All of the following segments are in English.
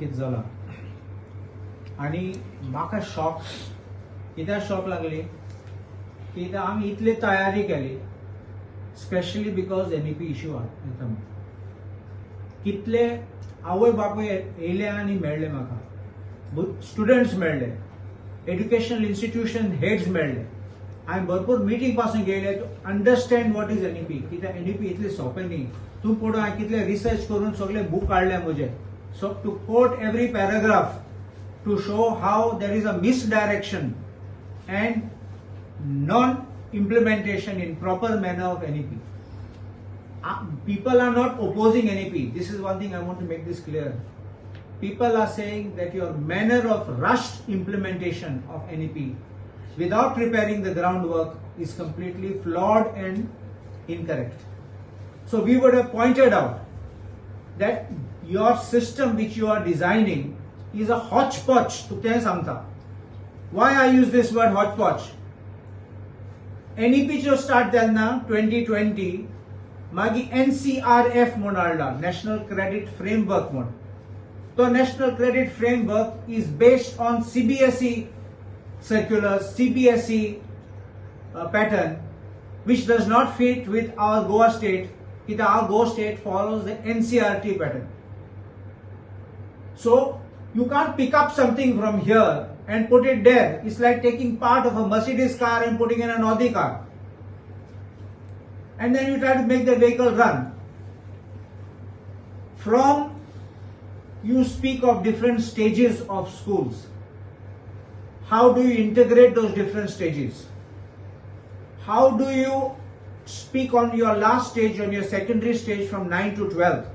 कितें जाला आनी म्हाका शॉक कित्याक शॉक लागली कित्याक आमी इतली तयारी केली स्पेशली बिकॉज NEP इश्यू येता म्हणून कितले आवय बापूय येयले आनी मेळ्ळे म्हाका स्टुडंट्स मेळ्ळे एड्युकेशनल इन्स्टिट्यूशन हेड्स मेळ्ळे हांवें भरपूर मिटींग पासून गेले to understand what is NEP कित्याक NEP इतलें सोंपें न्ही तूं पळोवन हांवें कितले रिसर्च करून सगळे बूक काडले म्हजे so to quote every paragraph to show how there is a misdirection and non-implementation in proper manner of NEP. People are not opposing NEP. This is one thing I want to make this clear. People are saying that your manner of rushed implementation of NEP without preparing the groundwork is completely flawed and incorrect. So we would have pointed out that your system which you are designing is a hodgepodge to tell samta. Why I use this word hodgepodge? NEP जो start telna 2020 मागी NCRF म्हणून हाडला National Credit Framework म्हणून. तो National Credit Framework is based on CBSE circulars, CBSE pattern which does not fit with our Goa state. Because our Goa state follows the NCRT pattern. So you can't pick up something from here and put it there. It's like taking part of a Mercedes car and putting in an Audi car. And then you try to make the vehicle run. From you speak of different stages of schools. How do you integrate those different stages? How do you speak on your last stage, on your secondary stage from 9 to 12?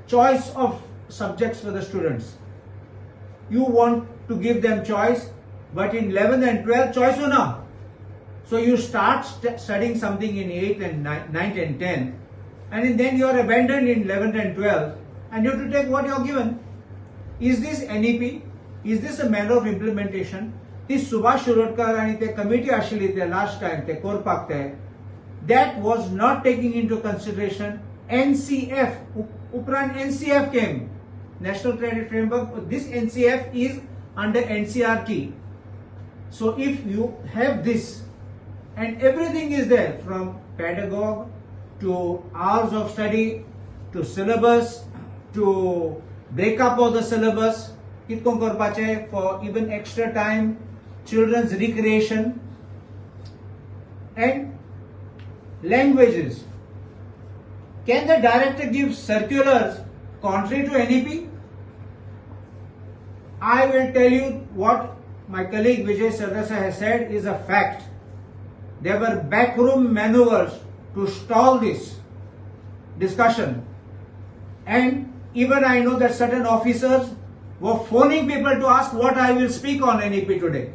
Choice of subjects for the students. You want to give them choice, but in 11th and 12th, choice ho na. So you start studying something in 8th and 9th and 10th, and then you are abandoned in 11th and 12th, and you have to take what you are given. Is this NEP? Is this a manner of implementation? This Subhash Shirodkar and the committee actually the last time, the Korpak there, that was not taking into consideration NCF. Upran NCF came. National Credit Framework, this NCF is under NCRT. So if you have this and everything is there from pedagogue to hours of study to syllabus to breakup of the syllabus, kitkon korpache for even extra time, children's recreation and languages. Can the director give circulars contrary to NEP? I will tell you what my colleague Vijay Sardasa has said is a fact. There were backroom maneuvers to stall this discussion. And even I know that certain officers were phoning people to ask what I will speak on NEP today.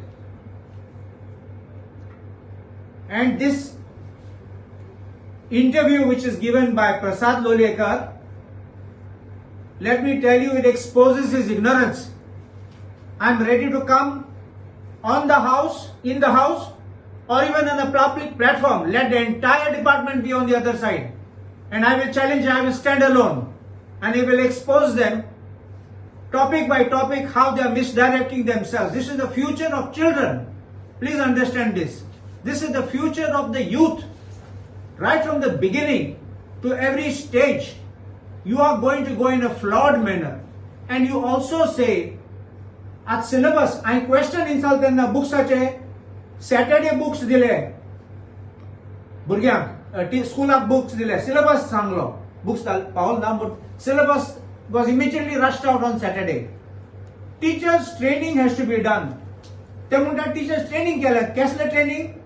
And this interview which is given by Prasad Lolekar, let me tell you, it exposes his ignorance. I'm ready to come on the house, in the house, or even on a public platform. Let the entire department be on the other side. And I will challenge, I will stand alone. And I will expose them, topic by topic, how they are misdirecting themselves. This is the future of children. Please understand this. This is the future of the youth. Right from the beginning to every stage, you are going to go in a flawed manner. And you also say, at syllabus, I question insult in the books such as Saturday books dile. Burgyang, school of books dile. Syllabus sanglo. Books Paul na, but syllabus was immediately rushed out on Saturday. Teachers training has to be done. Temunta teachers training kya Kessler training.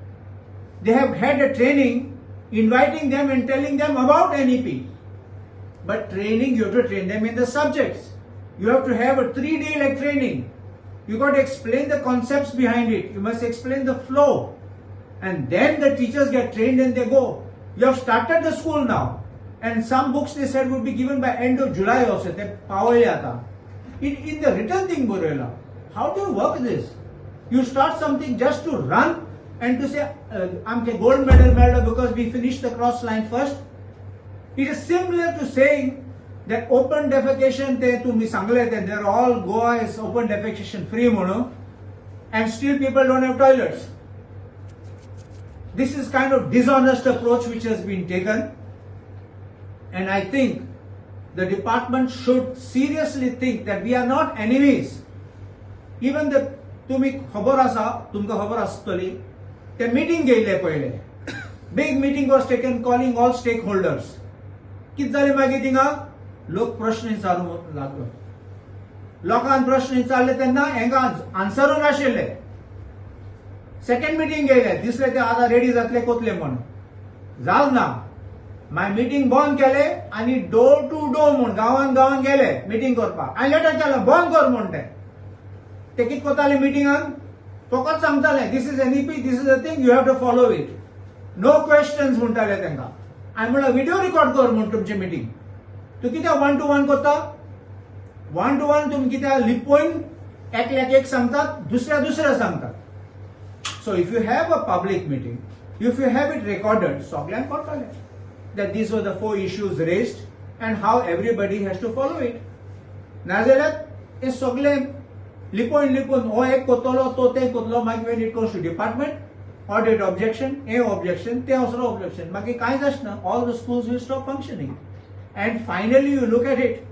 They have had a training inviting them and telling them about NEP. But training, you have to train them in the subjects. You have to have a 3-day like training. You got to explain the concepts behind it. You must explain the flow. And then the teachers get trained and they go. You have started the school now. And some books they said would be given by end of July also. In the written thing, Borela, how do you work this? You start something just to run and to say, I'm a gold medal because we finished the cross line first. It is similar to saying that open defecation te तुम्ही सांगले ते they're all Goa is open defecation free म्हणून, and still people don't have toilets. This is kind of dishonest approach which has been taken, and I think the department should seriously think that we are not enemies. Even the तुम्ही खबर आसा, तुमका खबर आसतली, ते meeting घेयले पहिले. Big meeting was taken calling all stakeholders. कित जाले मागीर थिंगा लोक प्रश्न विचारू लागलो. लोकांन प्रश्न विचारले तेन्ना हेंका आन्सरू नाशिल्ले. सेकंड मीटिंग घेयले, दिसले ते आतां रेडी जातले कोतले म्हणून. जाल ना. मागीर मीटिंग बंद केले आनी डोर टू डोर म्हणून गांवान गांवान गेले मीटिंग करपाक. आनी लेटर केलो बंद कर म्हणून ते कित कोताले मिटिंगान फकत सांगताले this is NEP, this is a thing you have to follow it. No questions म्हणटाले तेंका. हांवें म्हणलें व्हिडिओ रिकॉर्ड कर म्हणून तुमचे मीटिंग. तूं कित्याक 1 to 1 करता? 1 to 1 तुम्ही कित्याक लिपोवन एकल्याक एक सांगतात, दुसऱ्या सांगतात. So if you have a public meeting, if you have it recorded, सगळ्यांक कळटलें that these were the 4 issues raised and how everybody has to follow it. नाजाल्यार हे सगळे लिपोवन हो एक कोतलो तो ते कोतलो मागीर when it goes to department, audit objection, A objection, ते असलो objection, मागीर कांयच आसना. All the schools will stop functioning. And finally you look at it,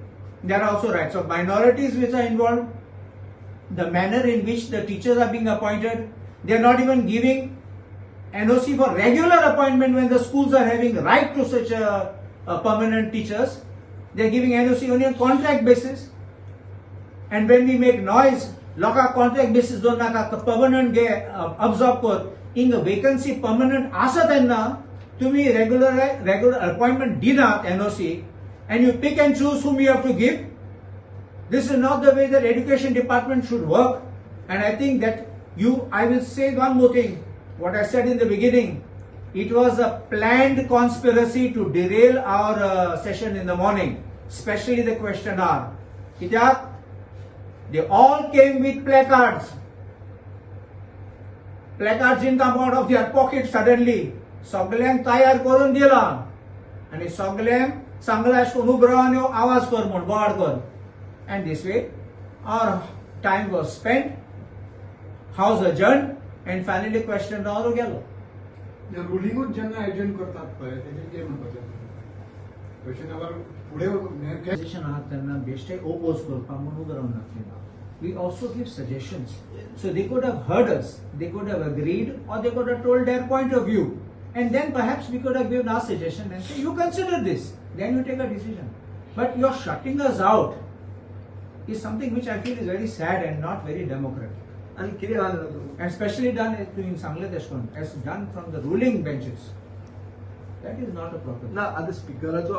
there are also rights of minorities which are involved. The manner in which the teachers are being appointed, they are not even giving NOC for regular appointment when the schools are having right to such a permanent teachers. They are giving NOC only on contract basis. And when we make noise, loka contract basis don naka permanent ge absorb kor. In the vacancy permanent asa tenna, tumi regular appointment dinat NOC, and you pick and choose whom you have to give. This is not the way that education department should work. And I think that I will say one more thing. What I said in the beginning, it was a planned conspiracy to derail our session in the morning, especially the question hour. They all came with placards. Placards didn't come out of their pocket suddenly. सगळ्यांक तयार करून दिला आणि सगळ्यांक सांगला अशें उबो राव आनी आवाज कर म्हूण बोवाड कर. And this way our time was spent, house adjourned, and finally question hour गेलो. रुलिंगूच जेन्ना एजेंट करतात पळय तेजेर कितें म्हणपाचें? क्वेश्चन आवर फुडें सजेशन आहात तेन्ना बेश्टे ओपोज करपाक म्हूण उबो रावन नासलें. We also give suggestions. So they could have heard us, they could have agreed, or they could have told their point of view. And then perhaps we could have given our suggestion and say, you consider this, then you take a decision. But your shutting us out is something which I feel is very sad and not very democratic. And especially done in Sangladesh, as done from the ruling benches. That is not a proper thing. ना, आता स्पीकराचो